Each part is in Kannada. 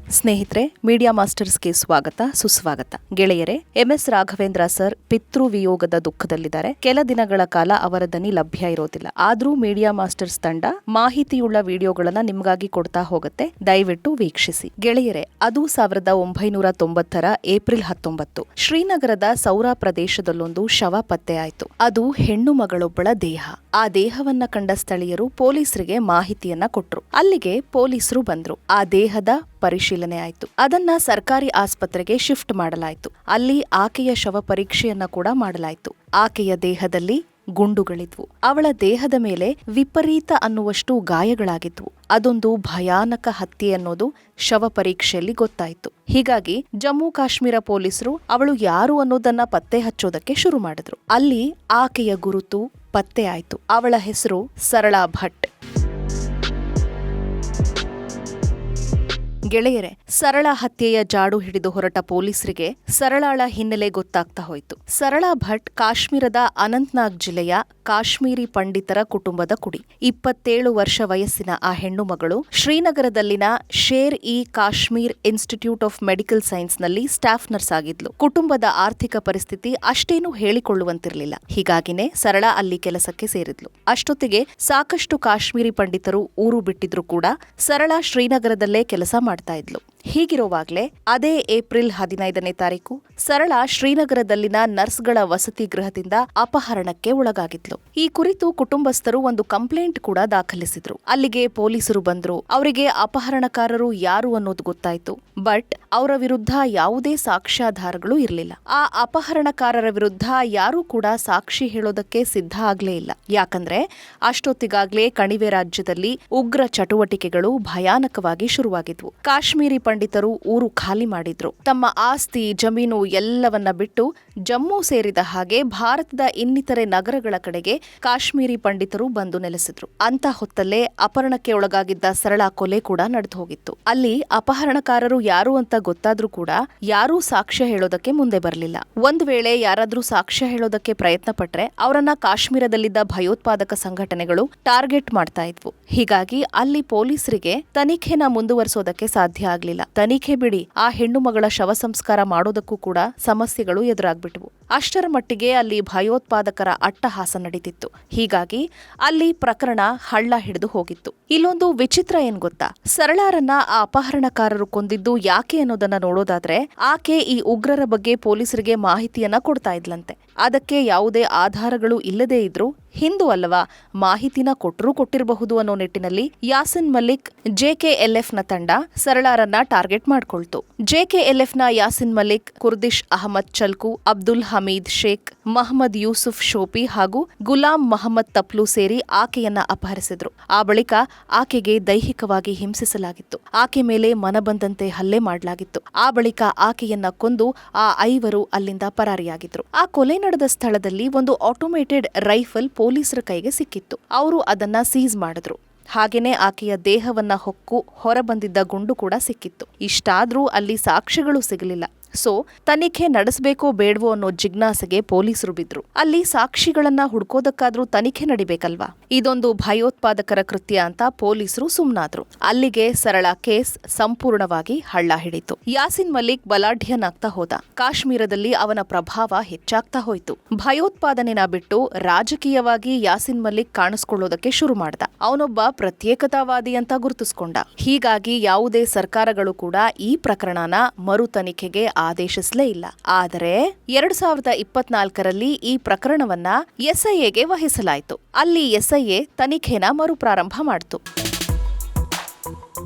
ಸ್ನೇಹಿತರೆ, ಮೀಡಿಯಾ ಮಾಸ್ಟರ್ಸ್ಗೆ ಸ್ವಾಗತ ಸುಸ್ವಾಗತ. ಗೆಳೆಯರೆ, MS ರಾಘವೇಂದ್ರ ಸರ್ ಪಿತೃವಿಯೋಗದ ದುಃಖದಲ್ಲಿದ್ದಾರೆ. ಕೆಲ ದಿನಗಳ ಕಾಲ ಅವರ ದನಿ ಲಭ್ಯ ಇರೋದಿಲ್ಲ. ಆದ್ರೂ ಮೀಡಿಯಾ ಮಾಸ್ಟರ್ಸ್ ತಂಡ ಮಾಹಿತಿಯುಳ್ಳ ವಿಡಿಯೋಗಳನ್ನ ನಿಮ್ಗಾಗಿ ಕೊಡ್ತಾ ಹೋಗುತ್ತೆ. ದಯವಿಟ್ಟು ವೀಕ್ಷಿಸಿ. ಗೆಳೆಯರೆ, ಅದು 1990 ಏಪ್ರಿಲ್ 19 ಶ್ರೀನಗರದ ಸೌರಾ ಪ್ರದೇಶದಲ್ಲೊಂದು ಶವ ಪತ್ತೆಯಾಯಿತು. ಅದು ಹೆಣ್ಣು ಮಗಳೊಬ್ಬಳ ದೇಹ. ಆ ದೇಹವನ್ನ ಕಂಡ ಸ್ಥಳೀಯರು ಪೊಲೀಸರಿಗೆ ಮಾಹಿತಿಯನ್ನ ಕೊಟ್ರು. ಅಲ್ಲಿಗೆ ಪೊಲೀಸರು ಬಂದ್ರು. ಆ ದೇಹದ ಪರಿಶೀಲನೆ ಆಯಿತು. ಅದನ್ನ ಸರ್ಕಾರಿ ಆಸ್ಪತ್ರೆಗೆ ಶಿಫ್ಟ್ ಮಾಡಲಾಯಿತು. ಅಲ್ಲಿ ಆಕೆಯ ಶವ ಪರೀಕ್ಷೆಯನ್ನ ಕೂಡ ಮಾಡಲಾಯಿತು. ಆಕೆಯ ದೇಹದಲ್ಲಿ ಗುಂಡುಗಳಿದ್ವು. ಅವಳ ದೇಹದ ಮೇಲೆ ವಿಪರೀತ ಅನ್ನುವಷ್ಟು ಗಾಯಗಳಾಗಿದ್ವು. ಅದೊಂದು ಭಯಾನಕ ಹತ್ಯೆ ಅನ್ನೋದು ಶವ ಪರೀಕ್ಷೆಯಲ್ಲಿ ಗೊತ್ತಾಯಿತು. ಹೀಗಾಗಿ ಜಮ್ಮು ಕಾಶ್ಮೀರ ಪೊಲೀಸರು ಅವಳು ಯಾರು ಅನ್ನೋದನ್ನ ಪತ್ತೆ ಹಚ್ಚೋದಕ್ಕೆ ಶುರು ಮಾಡಿದ್ರು. ಅಲ್ಲಿ ಆಕೆಯ ಗುರುತು ಪತ್ತೆ ಆಯಿತು. ಅವಳ ಹೆಸರು ಸರಳಾ ಭಟ್. ಗೆಳೆಯರೆ, ಸರಳಾ ಹತ್ಯೆಯ ಜಾಡು ಹಿಡಿದು ಹೊರಟ ಪೊಲೀಸರಿಗೆ ಸರಳಾಳ ಹಿನ್ನೆಲೆ ಗೊತ್ತಾಗ್ತಾ ಹೋಯಿತು. ಸರಳಾ ಭಟ್ ಕಾಶ್ಮೀರದ ಅನಂತನಾಗ್ ಜಿಲ್ಲೆಯ ಕಾಶ್ಮೀರಿ ಪಂಡಿತರ ಕುಟುಂಬದ ಕುಡಿ. 27 ವರ್ಷ ವಯಸ್ಸಿನ ಆ ಹೆಣ್ಣು ಮಗಳು ಶ್ರೀನಗರದಲ್ಲಿನ ಶೇರ್-ಇ-ಕಾಶ್ಮೀರ್ ಇನ್ಸ್ಟಿಟ್ಯೂಟ್ ಆಫ್ ಮೆಡಿಕಲ್ ಸೈನ್ಸ್ನಲ್ಲಿ ಸ್ಟಾಫ್ ನರ್ಸ್ ಆಗಿದ್ಲು. ಕುಟುಂಬದ ಆರ್ಥಿಕ ಪರಿಸ್ಥಿತಿ ಅಷ್ಟೇನೂ ಹೇಳಿಕೊಳ್ಳುವಂತಿರಲಿಲ್ಲ. ಹೀಗಾಗಿನೇ ಸರಳಾ ಅಲ್ಲಿ ಕೆಲಸಕ್ಕೆ ಸೇರಿದ್ಲು. ಅಷ್ಟೊತ್ತಿಗೆ ಸಾಕಷ್ಟು ಕಾಶ್ಮೀರಿ ಪಂಡಿತರು ಊರು ಬಿಟ್ಟಿದ್ರು ಕೂಡ ಸರಳಾ ಶ್ರೀನಗರದಲ್ಲೇ ಕೆಲಸ ಮಾಡ್ತಾ ಇದ್ಲು. ಹೀಗಿರುವಾಗಲೇ ಅದೇ ಏಪ್ರಿಲ್ 15ನೇ ತಾರೀಕು ಸರಳಾ ಶ್ರೀನಗರದಲ್ಲಿನ ನರ್ಸ್ಗಳ ವಸತಿ ಗೃಹದಿಂದ ಅಪಹರಣಕ್ಕೆ ಒಳಗಾಗಿದ್ಲು. ಈ ಕುರಿತು ಕುಟುಂಬಸ್ಥರು ಒಂದು ಕಂಪ್ಲೇಂಟ್ ಕೂಡ ದಾಖಲಿಸಿದ್ರು. ಅಲ್ಲಿಗೆ ಪೊಲೀಸರು ಬಂದ್ರು. ಅವರಿಗೆ ಅಪಹರಣಕಾರರು ಯಾರು ಅನ್ನೋದು ಗೊತ್ತಾಯ್ತು. ಬಟ್ ಅವರ ವಿರುದ್ಧ ಯಾವುದೇ ಸಾಕ್ಷ್ಯಾಧಾರಗಳು ಇರಲಿಲ್ಲ. ಆ ಅಪಹರಣಕಾರರ ವಿರುದ್ಧ ಯಾರೂ ಕೂಡ ಸಾಕ್ಷಿ ಹೇಳೋದಕ್ಕೆ ಸಿದ್ಧ ಆಗ್ಲೇ ಇಲ್ಲ. ಯಾಕಂದ್ರೆ ಅಷ್ಟೊತ್ತಿಗಾಗ್ಲೇ ಕಣಿವೆ ರಾಜ್ಯದಲ್ಲಿ ಉಗ್ರ ಚಟುವಟಿಕೆಗಳು ಭಯಾನಕವಾಗಿ ಶುರುವಾಗಿದ್ವು. ಕಾಶ್ಮೀರಿ ಪಂಡಿತರು ಊರು ಖಾಲಿ ಮಾಡಿದ್ರು. ತಮ್ಮ ಆಸ್ತಿ ಜಮೀನು ಎಲ್ಲವನ್ನ ಬಿಟ್ಟು ಜಮ್ಮು ಸೇರಿದ ಹಾಗೆ ಭಾರತದ ಇನ್ನಿತರೆ ನಗರಗಳ ಕಡೆಗೆ ಕಾಶ್ಮೀರಿ ಪಂಡಿತರು ಬಂದು ನೆಲೆಸಿದ್ರು. ಅಂತ ಹೊತ್ತಲ್ಲೇ ಅಪಹರಣಕ್ಕೆ ಒಳಗಾಗಿದ್ದ ಸರಳಾ ಕೊಲೆ ಕೂಡ ನಡೆದು ಹೋಗಿತ್ತು. ಅಲ್ಲಿ ಅಪಹರಣಕಾರರು ಯಾರು ಅಂತ ಗೊತ್ತಾದ್ರೂ ಕೂಡ ಯಾರೂ ಸಾಕ್ಷ್ಯ ಹೇಳೋದಕ್ಕೆ ಮುಂದೆ ಬರಲಿಲ್ಲ. ಒಂದು ವೇಳೆ ಯಾರಾದ್ರೂ ಸಾಕ್ಷ್ಯ ಹೇಳೋದಕ್ಕೆ ಪ್ರಯತ್ನ ಪಟ್ರೆ ಅವರನ್ನ ಕಾಶ್ಮೀರದಲ್ಲಿದ್ದ ಭಯೋತ್ಪಾದಕ ಸಂಘಟನೆಗಳು ಟಾರ್ಗೆಟ್ ಮಾಡ್ತಾ ಇದ್ವು. ಹೀಗಾಗಿ ಅಲ್ಲಿ ಪೊಲೀಸರಿಗೆ ತನಿಖೆನ ಮುಂದುವರಿಸೋದಕ್ಕೆ ಸಾಧ್ಯ ಆಗ್ಲಿಲ್ಲ. ತನಿಖೆ ಬಿಡಿ, ಆ ಹೆಣ್ಣು ಮಗಳ ಶವ ಸಂಸ್ಕಾರ ಮಾಡೋದಕ್ಕೂ ಕೂಡ ಸಮಸ್ಯೆಗಳು ಎದುರಾಗ್ಬಿಟ್ವು. ಅಷ್ಟರ ಮಟ್ಟಿಗೆ ಅಲ್ಲಿ ಭಯೋತ್ಪಾದಕರ ಅಟ್ಟಹಾಸ ನಡೀತಿತ್ತು. ಹೀಗಾಗಿ ಅಲ್ಲಿ ಪ್ರಕರಣ ಹಳ್ಳ ಹಿಡಿದು ಹೋಗಿತ್ತು. ಇಲ್ಲೊಂದು ವಿಚಿತ್ರ ಏನ್ ಗೊತ್ತಾ? ಸರಳಾರನ್ನ ಆ ಅಪಹರಣಕಾರರು ಕೊಂದಿದ್ದು ಯಾಕೆ ಅನ್ನೋದನ್ನ ನೋಡೋದಾದ್ರೆ, ಆಕೆ ಈ ಉಗ್ರರ ಬಗ್ಗೆ ಪೊಲೀಸರಿಗೆ ಮಾಹಿತಿಯನ್ನ ಕೊಡ್ತಾ ಇದ್ಲಂತೆ. ಅದಕ್ಕೆ ಯಾವುದೇ ಆಧಾರಗಳು ಇಲ್ಲದೇ ಇದ್ರೂ ಹಿಂದೂ ಅಲ್ಲವಾ, ಮಾಹಿತಿನ ಕೊಟ್ಟಿರಬಹುದು ಅನ್ನೋ ನಿಟ್ಟಿನಲ್ಲಿ ಯಾಸಿನ್ ಮಲಿಕ್ JKLF-ನ ತಂಡ ಸರಳಾರನ್ನ ಟಾರ್ಗೆಟ್ ಮಾಡ್ಕೊಳ್ತು. JKLF-ನ ಯಾಸಿನ್ ಮಲಿಕ್, ಕುರ್ದಿಶ್ ಅಹಮದ್ ಚಲ್ಕು, ಅಬ್ದುಲ್ ಹಮೀದ್ ಶೇಖ್, ಮಹಮ್ಮದ್ ಯೂಸುಫ್ ಶೋಪಿ ಹಾಗೂ ಗುಲಾಂ ಮಹಮ್ಮದ್ ತಪ್ಲು ಸೇರಿ ಆಕೆಯನ್ನ ಅಪಹರಿಸಿದ್ರು. ಆ ಬಳಿಕ ಆಕೆಗೆ ದೈಹಿಕವಾಗಿ ಹಿಂಸಿಸಲಾಗಿತ್ತು. ಆಕೆ ಮೇಲೆ ಮನಬಂದಂತೆ ಹಲ್ಲೆ ಮಾಡಲಾಗಿತ್ತು. ಆ ಬಳಿಕ ಆಕೆಯನ್ನ ಕೊಂದು ಆ 5 ಅಲ್ಲಿಂದ ಪರಾರಿಯಾಗಿದ್ರು. ಆ ಕೊಲೆ ನಡೆದ ಸ್ಥಳದಲ್ಲಿ ಒಂದು ಆಟೋಮೇಟೆಡ್ ರೈಫಲ್ ಪೊಲೀಸರ ಕೈಗೆ ಸಿಕ್ಕಿತ್ತು. ಅವರು ಅದನ್ನ ಸೀಸ್ ಮಾಡಿದ್ರು. ಹಾಗೇನೆ ಆಕೆಯ ದೇಹವನ್ನ ಹೊಕ್ಕು ಹೊರಬಂದಿದ್ದ ಗುಂಡು ಕೂಡ ಸಿಕ್ಕಿತ್ತು. ಇಷ್ಟಾದ್ರೂ ಅಲ್ಲಿ ಸಾಕ್ಷಿಗಳು ಸಿಗಲಿಲ್ಲ. ಸೊ ತನಿಖೆ ನಡೆಸಬೇಕೋ ಬೇಡವೋ ಅನ್ನೋ ಜಿಜ್ಞಾಸೆಗೆ ಪೊಲೀಸರು ಬಿದ್ರು. ಅಲ್ಲಿ ಸಾಕ್ಷಿಗಳನ್ನ ಹುಡ್ಕೋದಕ್ಕಾದ್ರೂ ತನಿಖೆ ನಡಿಬೇಕಲ್ವಾ? ಇದೊಂದು ಭಯೋತ್ಪಾದಕರ ಕೃತ್ಯ ಅಂತ ಪೊಲೀಸರು ಸುಮ್ನಾದ್ರು. ಅಲ್ಲಿಗೆ ಸರಳಾ ಕೇಸ್ ಸಂಪೂರ್ಣವಾಗಿ ಹಳ್ಳ ಹಿಡಿತು. ಯಾಸಿನ್ ಮಲಿಕ್ ಬಲಾಢ್ಯನಾಗ್ತಾ ಹೋದ. ಕಾಶ್ಮೀರದಲ್ಲಿ ಅವನ ಪ್ರಭಾವ ಹೆಚ್ಚಾಗ್ತಾ ಹೋಯ್ತು. ಭಯೋತ್ಪಾದನೆನ ಬಿಟ್ಟು ರಾಜಕೀಯವಾಗಿ ಯಾಸಿನ್ ಮಲಿಕ್ ಕಾಣಿಸ್ಕೊಳ್ಳೋದಕ್ಕೆ ಶುರು ಮಾಡ್ದ. ಅವನೊಬ್ಬ ಪ್ರತ್ಯೇಕತಾವಾದಿ ಅಂತ ಗುರುತಿಸ್ಕೊಂಡ. ಹೀಗಾಗಿ ಯಾವುದೇ ಸರ್ಕಾರಗಳು ಕೂಡ ಈ ಪ್ರಕರಣನ ಮರು ತನಿಖೆಗೆ ಆದೇಶಿಸಲೇ ಇಲ್ಲ. ಆದರೆ 2024ರಲ್ಲಿ ಈ ಪ್ರಕರಣವನ್ನ SIAಗೆ ವಹಿಸಲಾಯಿತು. ಅಲ್ಲಿ SIA ತನಿಖೆನ ಮರುಪ್ರಾರಂಭ ಮಾಡಿತು.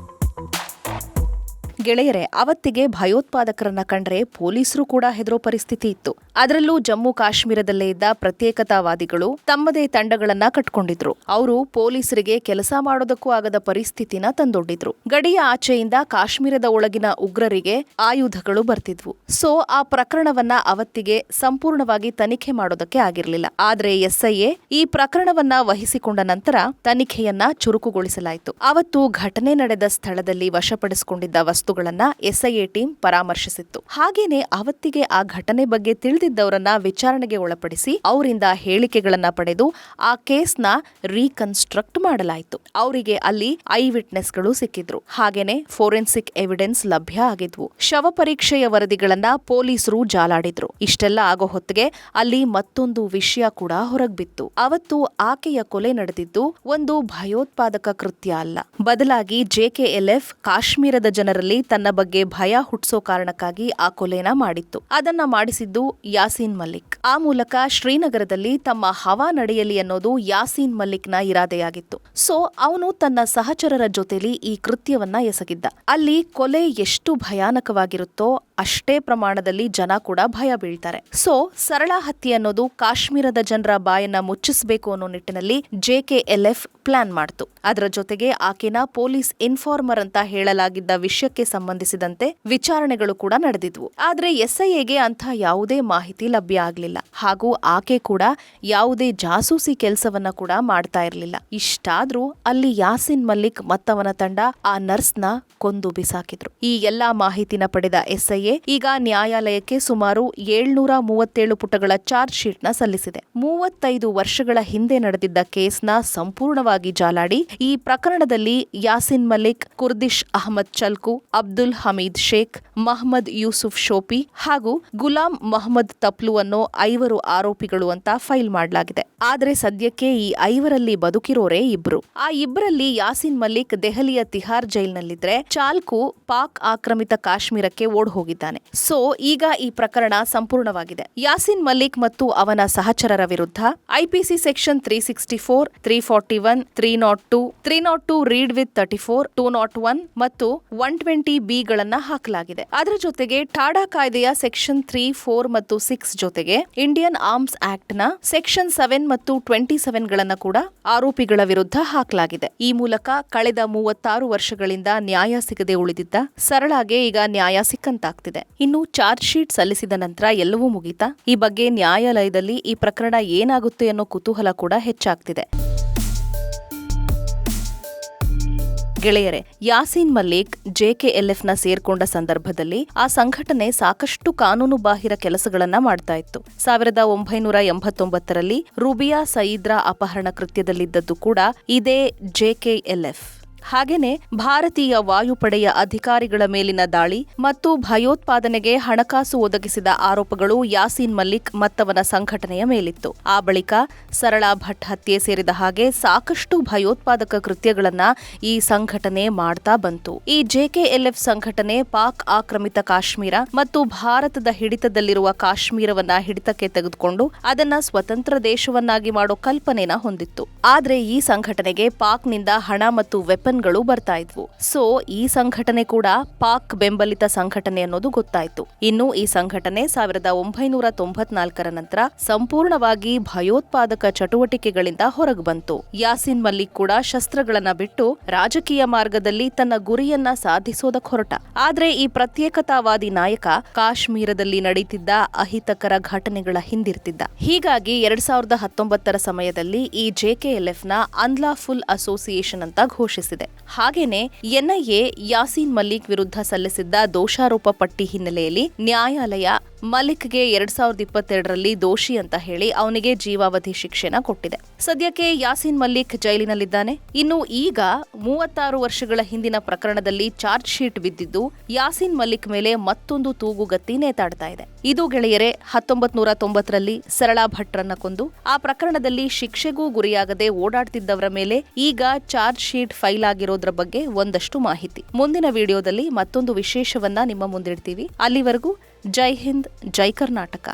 ಗೆಳೆಯರೆ, ಅವತ್ತಿಗೆ ಭಯೋತ್ಪಾದಕರನ್ನ ಕಂಡ್ರೆ ಪೊಲೀಸರು ಕೂಡ ಹೆದರೋ ಪರಿಸ್ಥಿತಿ ಇತ್ತು. ಅದರಲ್ಲೂ ಜಮ್ಮು ಕಾಶ್ಮೀರದಲ್ಲೇ ಇದ್ದ ಪ್ರತ್ಯೇಕತಾವಾದಿಗಳು ತಮ್ಮದೇ ತಂಡಗಳನ್ನ ಕಟ್ಕೊಂಡಿದ್ರು. ಅವರು ಪೊಲೀಸರಿಗೆ ಕೆಲಸ ಮಾಡೋದಕ್ಕೂ ಆಗದ ಪರಿಸ್ಥಿತಿನ ತಂದೊಡ್ಡಿದ್ರು. ಗಡಿಯ ಆಚೆಯಿಂದ ಕಾಶ್ಮೀರದ ಒಳಗಿನ ಉಗ್ರರಿಗೆ ಆಯುಧಗಳು ಬರ್ತಿದ್ವು. ಸೊ ಆ ಪ್ರಕರಣವನ್ನ ಅವತ್ತಿಗೆ ಸಂಪೂರ್ಣವಾಗಿ ತನಿಖೆ ಮಾಡೋದಕ್ಕೆ ಆಗಿರ್ಲಿಲ್ಲ. ಆದ್ರೆ SIA ಈ ಪ್ರಕರಣವನ್ನ ವಹಿಸಿಕೊಂಡ ನಂತರ ತನಿಖೆಯನ್ನ ಚುರುಕುಗೊಳಿಸಲಾಯಿತು. ಅವತ್ತು ಘಟನೆ ನಡೆದ ಸ್ಥಳದಲ್ಲಿ ವಶಪಡಿಸಿಕೊಂಡಿದ್ದ ವಸ್ತು ವಸ್ತುಗಳನ್ನ ಎಸ್ಐಎ ಟೀಮ್ ಪರಾಮರ್ಶಿಸಿತ್ತು. ಹಾಗೇನೆ ಅವತ್ತಿಗೆ ಆ ಘಟನೆ ಬಗ್ಗೆ ತಿಳಿದಿದ್ದವರನ್ನ ವಿಚಾರಣೆಗೆ ಒಳಪಡಿಸಿ ಅವರಿಂದ ಹೇಳಿಕೆಗಳನ್ನ ಪಡೆದು ಆ ಕೇಸ್ನ ರೀಕನ್ಸ್ಟ್ರಕ್ಟ್ ಮಾಡಲಾಯಿತು. ಅವರಿಗೆ ಅಲ್ಲಿ ಐ ವಿಟ್ನೆಸ್ಗಳು ಸಿಕ್ಕಿದ್ರು. ಹಾಗೇನೆ ಫೋರೆನ್ಸಿಕ್ ಎವಿಡೆನ್ಸ್ ಲಭ್ಯ ಆಗಿದ್ವು. ಶವ ಪರೀಕ್ಷೆಯ ವರದಿಗಳನ್ನ ಪೊಲೀಸರು ಜಾಲಾಡಿದ್ರು. ಇಷ್ಟೆಲ್ಲ ಆಗೋ ಹೊತ್ತಿಗೆ ಅಲ್ಲಿ ಮತ್ತೊಂದು ವಿಷಯ ಕೂಡ ಹೊರಗ್ಬಿತ್ತು. ಅವತ್ತು ಆಕೆಯ ಕೊಲೆ ನಡೆದಿದ್ದು ಒಂದು ಭಯೋತ್ಪಾದಕ ಕೃತ್ಯ ಅಲ್ಲ, ಬದಲಾಗಿ JKLF ಕಾಶ್ಮೀರದ ಜನರಲ್ಲಿ ತನ್ನ ಬಗ್ಗೆ ಭಯ ಹುಟ್ಟಿಸೋ ಕಾರಣಕ್ಕಾಗಿ ಆ ಕೊಲೆನ ಮಾಡಿತ್ತು. ಅದನ್ನ ಮಾಡಿಸಿದ್ದು ಯಾಸೀನ್ ಮಲ್ಲಿಕ್. ಆ ಮೂಲಕ ಶ್ರೀನಗರದಲ್ಲಿ ತಮ್ಮ ಹವಾ ನಡೆಯಲಿ ಅನ್ನೋದು ಯಾಸೀನ್ ಮಲ್ಲಿಕ್ನ ಇರಾದೆಯಾಗಿತ್ತು. ಸೊ ಅವನು ತನ್ನ ಸಹಚರರ ಜೊತೆಲಿ ಈ ಕೃತ್ಯವನ್ನ ಎಸಗಿದ್ದ. ಅಲ್ಲಿ ಕೊಲೆ ಎಷ್ಟು ಭಯಾನಕವಾಗಿರುತ್ತೋ ಅಷ್ಟೇ ಪ್ರಮಾಣದಲ್ಲಿ ಜನ ಕೂಡ ಭಯ ಬೀಳ್ತಾರೆ. ಸೊ ಸರಳ ಹತ್ಯೆ ಅನ್ನೋದು ಕಾಶ್ಮೀರದ ಜನರ ಬಾಯನ್ನ ಮುಚ್ಚಿಸಬೇಕು ಅನ್ನೋ ನಿಟ್ಟಿನಲ್ಲಿ JKLF ಪ್ಲಾನ್ ಮಾಡ್ತು. ಅದರ ಜೊತೆಗೆ ಆಕೆನ ಪೊಲೀಸ್ ಇನ್ಫಾರ್ಮರ್ ಅಂತ ಹೇಳಲಾಗಿದ್ದ ವಿಷಯಕ್ಕೆ ಸಂಬಂಧಿಸಿದಂತೆ ವಿಚಾರಣೆಗಳು ಕೂಡ ನಡೆದಿದ್ವು. ಆದ್ರೆ SIAಗೆ ಅಂಥ ಯಾವುದೇ ಮಾಹಿತಿ ಲಭ್ಯ ಆಗ್ಲಿಲ್ಲ. ಹಾಗೂ ಆಕೆ ಕೂಡ ಯಾವುದೇ ಜಾಸೂಸಿ ಕೆಲಸವನ್ನ ಕೂಡ ಮಾಡ್ತಾ ಇರಲಿಲ್ಲ. ಇಷ್ಟಾದ್ರೂ ಅಲ್ಲಿ ಯಾಸೀನ್ ಮಲ್ಲಿಕ್ ಮತ್ತವನ ತಂಡ ಆ ನರ್ಸ್ನ ಕೊಂದು ಬಿಸಾಕಿದ್ರು. ಈ ಎಲ್ಲಾ ಮಾಹಿತಿನ ಪಡೆದ SIA ಈಗ ನ್ಯಾಯಾಲಯಕ್ಕೆ ಸುಮಾರು 737 ಪುಟಗಳ ಚಾರ್ಜ್ ಶೀಟ್ ನ ಸಲ್ಲಿಸಿದೆ. 35 ವರ್ಷಗಳ ಹಿಂದೆ ನಡೆದಿದ್ದ ಕೇಸ್ನ ಸಂಪೂರ್ಣವಾಗಿ ಜಾಲಾಡಿ ಈ ಪ್ರಕರಣದಲ್ಲಿ ಯಾಸೀನ್ ಮಲ್ಲಿಕ್, ಕುರ್ದಿಶ್ ಅಹಮದ್ ಚಲ್ಕು, ಅಬ್ದುಲ್ ಹಮೀದ್ ಶೇಖ್, ಮಹಮ್ಮದ್ ಯೂಸುಫ್ ಶೋಪಿ ಹಾಗೂ ಗುಲಾಂ ಮೊಹಮ್ಮದ್ ತಪ್ಲು ಅನ್ನೋ 5 ಆರೋಪಿಗಳು ಅಂತ ಫೈಲ್ ಮಾಡಲಾಗಿದೆ. ಆದ್ರೆ ಸದ್ಯಕ್ಕೆ ಈ 5ರಲ್ಲಿ ಬದುಕಿರೋರೇ 2. ಆ 2ರಲ್ಲಿ ಯಾಸೀನ್ ಮಲ್ಲಿಕ್ ದೆಹಲಿಯ ತಿಹಾರ್ ಜೈಲ್ನಲ್ಲಿದ್ರೆ ಚಾಲ್ಕು ಪಾಕ್ ಆಕ್ರಮಿತ ಕಾಶ್ಮೀರಕ್ಕೆ ಓಡ್ ಹೋಗಿದ್ದಾನೆ. ಸೊ ಈಗ ಈ ಪ್ರಕರಣ ಸಂಪೂರ್ಣವಾಗಿದೆ. ಯಾಸೀನ್ ಮಲ್ಲಿಕ್ ಮತ್ತು ಅವನ ಸಹಚರರ ವಿರುದ್ಧ IPC ಸೆಕ್ಷನ್ 364, 341, 302, 302 ರೀಡ್ ವಿತ್ 34, 201 ಮತ್ತು 120B ಗಳನ್ನ ಹಾಕಲಾಗಿದೆ. ಅದರ ಜೊತೆಗೆ ಟಾಡಾ ಕಾಯ್ದೆಯ ಸೆಕ್ಷನ್ 3, 4 ಮತ್ತು 6 ಜೊತೆಗೆ ಇಂಡಿಯನ್ ಆರ್ಮ್ಸ್ ಆಕ್ಟ್ ನ ಸೆಕ್ಷನ್ 7 ಮತ್ತು 27 ಗಳನ್ನ ಕೂಡ ಆರೋಪಿಗಳ ವಿರುದ್ಧ ಹಾಕಲಾಗಿದೆ. ಈ ಮೂಲಕ ಕಳೆದ 36 ವರ್ಷಗಳಿಂದ ನ್ಯಾಯ ಸಿಗದೆ ಉಳಿದಿದ್ದ ಸರಳಾಗೆ ಈಗ ನ್ಯಾಯ ಸಿಕ್ಕಂತಾಗ್ತಿದೆ. ಇನ್ನು ಚಾರ್ಜ್ ಶೀಟ್ ಸಲ್ಲಿಸಿದ ನಂತರ ಎಲ್ಲವೂ ಮುಗಿತಾ? ಈ ಬಗ್ಗೆ ನ್ಯಾಯಾಲಯದಲ್ಲಿ ಈ ಪ್ರಕರಣ ಏನಾಗುತ್ತೆ ಅನ್ನೋ ಕುತೂಹಲ ಕೂಡ ಹೆಚ್ಚಾಗ್ತಿದೆ. ಗೆಳೆಯರೆ, ಯಾಸೀನ್ ಮಲ್ಲಿಕ್ JKLFನ ಸೇರ್ಕೊಂಡ ಸಂದರ್ಭದಲ್ಲಿ ಆ ಸಂಘಟನೆ ಸಾಕಷ್ಟು ಕಾನೂನು ಬಾಹಿರ ಕೆಲಸಗಳನ್ನ ಮಾಡ್ತಾ ಇತ್ತು. 1989ರಲ್ಲಿ ರುಬಿಯಾ ಸಯೀದ್ರ ಅಪಹರಣ ಕೃತ್ಯದಲ್ಲಿದ್ದದ್ದು ಕೂಡ ಇದೇ JKLF. ಹಾಗೇನೆ ಭಾರತೀಯ ವಾಯುಪಡೆಯ ಅಧಿಕಾರಿಗಳ ಮೇಲಿನ ದಾಳಿ ಮತ್ತು ಭಯೋತ್ಪಾದನೆಗೆ ಹಣಕಾಸು ಒದಗಿಸಿದ ಆರೋಪಗಳು ಯಾಸೀನ್ ಮಲ್ಲಿಕ್ ಮತ್ತವನ ಸಂಘಟನೆಯ ಮೇಲಿತ್ತು. ಆ ಬಳಿಕ ಸರಳಾ ಭಟ್ ಹತ್ಯೆ ಸೇರಿದ ಹಾಗೆ ಸಾಕಷ್ಟು ಭಯೋತ್ಪಾದಕ ಕೃತ್ಯಗಳನ್ನ ಈ ಸಂಘಟನೆ ಮಾಡ್ತಾ ಬಂತು. ಈ JKLF ಸಂಘಟನೆ ಪಾಕ್ ಆಕ್ರಮಿತ ಕಾಶ್ಮೀರ ಮತ್ತು ಭಾರತದ ಹಿಡಿತದಲ್ಲಿರುವ ಕಾಶ್ಮೀರವನ್ನ ಹಿಡಿತಕ್ಕೆ ತೆಗೆದುಕೊಂಡು ಅದನ್ನ ಸ್ವತಂತ್ರ ದೇಶವನ್ನಾಗಿ ಮಾಡೋ ಕಲ್ಪನೆನ ಹೊಂದಿತ್ತು. ಆದ್ರೆ ಈ ಸಂಘಟನೆಗೆ ಪಾಕ್ನಿಂದ ಹಣ ಮತ್ತು ವೆಪನ್ಗಳು ಬರ್ತಾ ಇದ್ವು. ಸೊ ಈ ಸಂಘಟನೆ ಕೂಡ ಪಾಕ್ ಬೆಂಬಲಿತ ಸಂಘಟನೆ ಅನ್ನೋದು ಗೊತ್ತಾಯ್ತು. ಇನ್ನು ಈ ಸಂಘಟನೆ 1994ರ ನಂತರ ಸಂಪೂರ್ಣವಾಗಿ ಭಯೋತ್ಪಾದಕ ಚಟುವಟಿಕೆಗಳಿಂದ ಹೊರಗೆ ಬಂತು. ಯಾಸೀನ್ ಮಲ್ಲಿಕ್ ಕೂಡ ಶಸ್ತ್ರಗಳನ್ನ ಬಿಟ್ಟು ರಾಜಕೀಯ ಮಾರ್ಗದಲ್ಲಿ ತನ್ನ ಗುರಿಯನ್ನ ಸಾಧಿಸೋದಕ್ಕೆ ಹೊರಟ. ಆದ್ರೆ ಈ ಪ್ರತ್ಯೇಕತಾವಾದಿ ನಾಯಕ ಕಾಶ್ಮೀರದಲ್ಲಿ ನಡೀತಿದ್ದ ಅಹಿತಕರ ಘಟನೆಗಳ ಹಿಂದಿರ್ತಿದ್ದ. ಹೀಗಾಗಿ 2019ರ ಸಮಯದಲ್ಲಿ ಈ JKLFನ ಅನ್ಲಾಫುಲ್ ಅಸೋಸಿಯೇಷನ್ ಅಂತ ಘೋಷಿಸಿದೆ. ಹಾಗೇನೆ NIA ಯಾಸೀನ್ ಮಲ್ಲಿಕ್ ವಿರುದ್ಧ ಸಲ್ಲಿಸಿದ್ದ ದೋಷಾರೋಪ ಪಟ್ಟಿ ಹಿನ್ನೆಲೆಯಲ್ಲಿ ನ್ಯಾಯಾಲಯ ಮಲ್ಲಿಕ್ಗೆ 2022ರಲ್ಲಿ ದೋಷಿ ಅಂತ ಹೇಳಿ ಅವನಿಗೆ ಜೀವಾವಧಿ ಶಿಕ್ಷೆನ ಕೊಟ್ಟಿದೆ. ಸದ್ಯಕ್ಕೆ ಯಾಸೀನ್ ಮಲ್ಲಿಕ್ ಜೈಲಿನಲ್ಲಿದ್ದಾನೆ. ಇನ್ನು ಈಗ 36 ವರ್ಷಗಳ ಹಿಂದಿನ ಪ್ರಕರಣದಲ್ಲಿ ಚಾರ್ಜ್ ಶೀಟ್ ಬಿದ್ದಿದ್ದು ಯಾಸೀನ್ ಮಲ್ಲಿಕ್ ಮೇಲೆ ಮತ್ತೊಂದು ತೂಗುಗತ್ತಿ ನೇತಾಡ್ತಾ ಇದೆ. ಇದು ಗೆಳೆಯರೆ 1990ರಲ್ಲಿ ಸರಳಾ ಭಟ್ರನ್ನ ಕೊಂದು ಆ ಪ್ರಕರಣದಲ್ಲಿ ಶಿಕ್ಷೆಗೂ ಗುರಿಯಾಗದೆ ಓಡಾಡ್ತಿದ್ದವರ ಮೇಲೆ ಈಗ ಚಾರ್ಜ್ ಶೀಟ್ ಫೈಲ್ ಆಗಿರೋದ್ರ ಬಗ್ಗೆ ಒಂದಷ್ಟು ಮಾಹಿತಿ. ಮುಂದಿನ ವಿಡಿಯೋದಲ್ಲಿ ಮತ್ತೊಂದು ವಿಶೇಷವನ್ನ ನಿಮ್ಮ ಮುಂದಿಡ್ತೀವಿ. ಅಲ್ಲಿವರೆಗೂ ಜೈ ಹಿಂದ್, ಜೈ ಕರ್ನಾಟಕ.